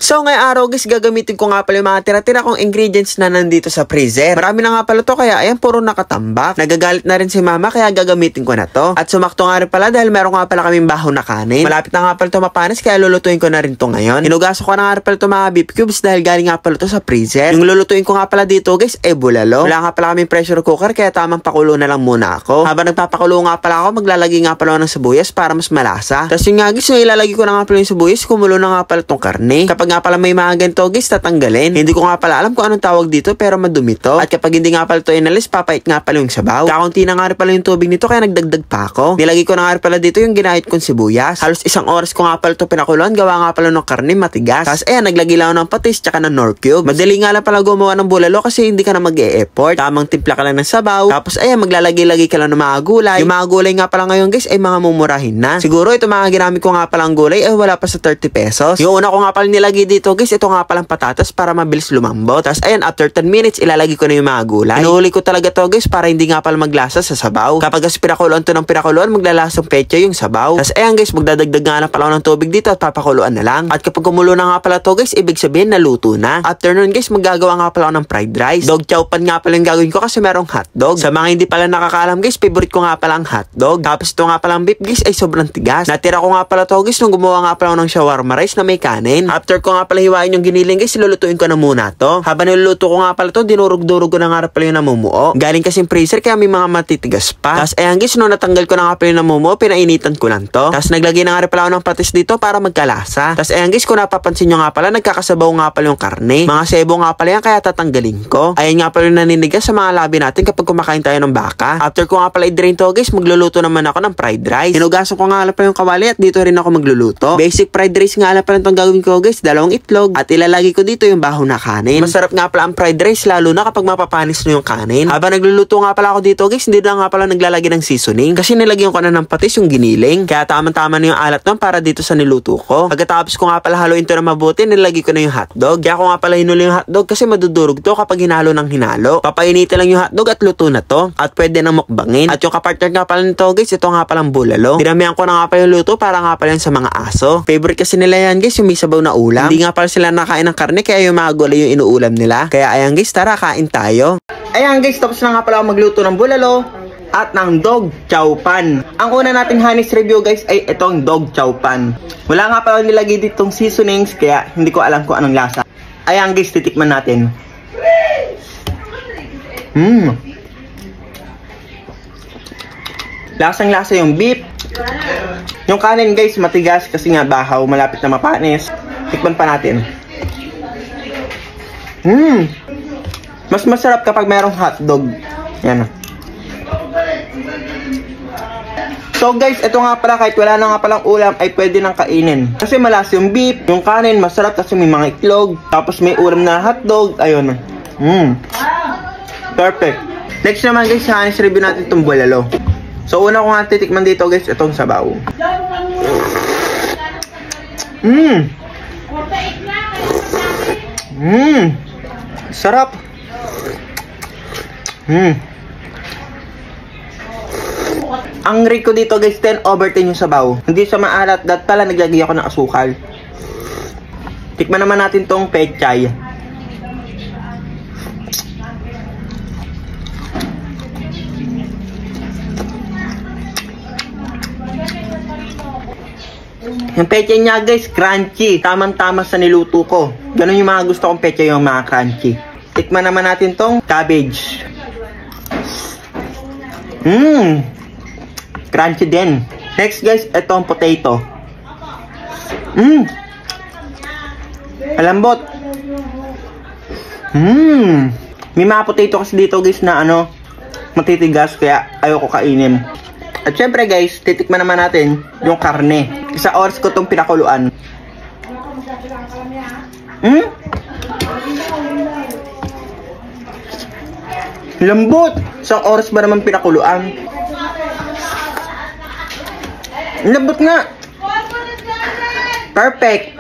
So ngayong araw guys, gagamitin ko nga pala yung mga tira-tira kong ingredients na nandito sa freezer. Marami na nga pala to, kaya ayan, puro nakatambak. Nagagalit na rin si mama, kaya gagamitin ko na to. At sumakto nga rin pala dahil meron nga pala kaming baho na kanin. Malapit na nga pala to mapanis, kaya lulutuin ko na rin to ngayon. Hinugasan ko na nga rin pala to mga beef cubes dahil galing nga pala to sa freezer. Yung lulutuin ko nga pala dito guys ay bulalo. Wala nga pala kaming pressure cooker, kaya tamang pakulo na lang muna ako. Habang nagpapakulo nga pala ako, maglalagay nga pala ako ng sibuyas para mas malasa. Tapos yung nga guys, yung ilalagay ko na nga pala yung sibuyas, kumulo na nga pala tong karne. Kapag nga pala may mga ganito guys, tatanggalin. Hindi ko nga pala alam kung anong tawag dito, pero madumi to. At kapag hindi nga pala to inalis, papait nga pala yung sabaw. Kakunti na nga rin pala yung tubig nito, kaya nagdagdag pa ako. Nilagay ko na nga rin pala dito yung ginahit kong sibuyas. Halos 1 oras ko nga pala to pinakuluan, gawa nga pala ng karne matigas. Tapos ayan, naglagay lang ng patis tsaka ng nor cube. Madali nga lang pala gumawa ng bulalo kasi hindi ka na mag-e-effort. Tamang timpla ka lang ng sabaw. Tapos ayan, maglalagay-lagay ka lang ng mga gulay. Yung mga gulay nga pala ngayon guys ay mga mumurahin na. Siguro ito mga ginamit ko nga palang gulay ay wala pa sa 30 pesos. Yung una ko nga pala nilagay dito guys, ito nga palang patatas para mabilis lumambot. Tapos ayan, after 10 minutes ilalagay ko na yung mga gulay. Inuhuli ko talaga to guys para hindi nga pala maglasa sa sabaw. Kapag pinakuluan to ng pinakuluan, maglalasang pecha yung sabaw. Tapos ayan guys, magdadagdag nga na pala ako ng tubig dito at papakuluan na lang. At kapag kumulo na nga pala to guys, ibig sabihin naluto na. After nun guys, maggagawa nga pala ako ng fried rice. Dog chow pan nga pala yung gagawin ko kasi merong hotdog. Sa mga hindi pala nakakaalam guys, favorite ko nga pala ang hotdog. Tapos ito nga pala ang beef guys ay sobrang tigas. Natira ko nga pala to guys nung gumawa nga pala ako ng shawarma rice na may kanin. After ko nga pala hiwain yung giniling guys, lulutuin ko na muna to. Habang niluluto ko nga pala to, dinurog-durog ko na nga pala yung namumuo. Galing kasing freezer kaya may mga matitigas pa. Tapos ayan guys, nung natanggal ko na nga pala yung namumuo, pinainitan ko lang to. Tapos naglagay na nga pala ako ng patis dito para magkalasa. Tapos ayan guys, kung napapansin nyo nga pala, nagkakasabaw nga pala yung karne. Mga sebo nga pala yan, kaya tatanggalin ko. Ayan nga pala yung naninigas sa mga labi natin kapag kumakain tayo ng baka. After ko nga pala i-drain to guys, magluluto naman ako ng fried rice. Hinugasan ko nga pala yung kawali at dito rin ako magluluto. Basic fried rice nga pala itong gagawin ko guys, 2 itlog at ilalagay ko dito yung baho na kanin. Masarap nga pala ang fried rice lalo na kapag mapapanis na yung kanin. Habang nagluluto nga pala ako dito guys, hindi na nga pala naglalagay ng seasoning kasi nilagyan ko na ng patis yung giniling. Kaya tama-tama na yung alat nun para dito sa niluto ko. Pagkatapos ko nga pala haluin to na mabuti, nilagay ko na yung hotdog. Kaya ko nga pala hinuli yung hotdog kasi madudurog to kapag hinalo ng hinalo. Papainitin lang yung hotdog at luto na to. At pwede nang mukbangin. At yung kapartner nga pala nito guys, ito nga palang bulalo. Dinamihan ko na nga pala yung luto para nga pala yan sa mga aso. Favorite kasi nila yan guys, yung may sabaw na ulam. Hindi nga pala sila nakain ng karne kaya yung mga gulay yung inuulam nila. Kaya ayan guys, tara kain tayo. Ayan guys, tapos na nga pala ako magluto ng bulalo at ng dog chow pan. Ang una nating honest review guys ay itong dog chow pan. Wala nga pala nilagay ditong seasonings kaya hindi ko alam kung anong lasa. Ayan guys, titikman natin. Lasang-lasa yung beef. Yung kanin guys, matigas kasi nga bahaw, malapit na mapanis. Tikman pa natin. Mas masarap kapag mayroong hotdog. Yan. So guys, ito nga pala, kahit wala na nga palang ulam ay pwede nang kainin. Kasi malasa yung beef, yung kanin masarap kasi may mga itlog, tapos may ulam na hotdog, ayun. Perfect. Next naman guys, sa honest review natin itong bulalo. So una ko nga titikman dito guys, itong sabaw. Sarap. Ang rate ko dito guys, 10/10 yung sabaw. Hindi siya maalat, dat pala naglagay ako ng asukal. Tikman naman natin tong pechay. Yung pechay niya guys, crunchy. Tamang-tama sa niluto ko. Ganun yung mga gusto kong pechay, yung mga crunchy. Tikman naman natin tong cabbage. Crunchy din. Next guys, itong potato. Malambot. May mga potato kasi dito guys na matitigas kaya ayoko kainin. At syempre guys, titikman naman natin yung karne. 1 oras ko itong pinakuluan. Lambot! 1 oras ba naman pinakuluan? Lambot nga! Perfect!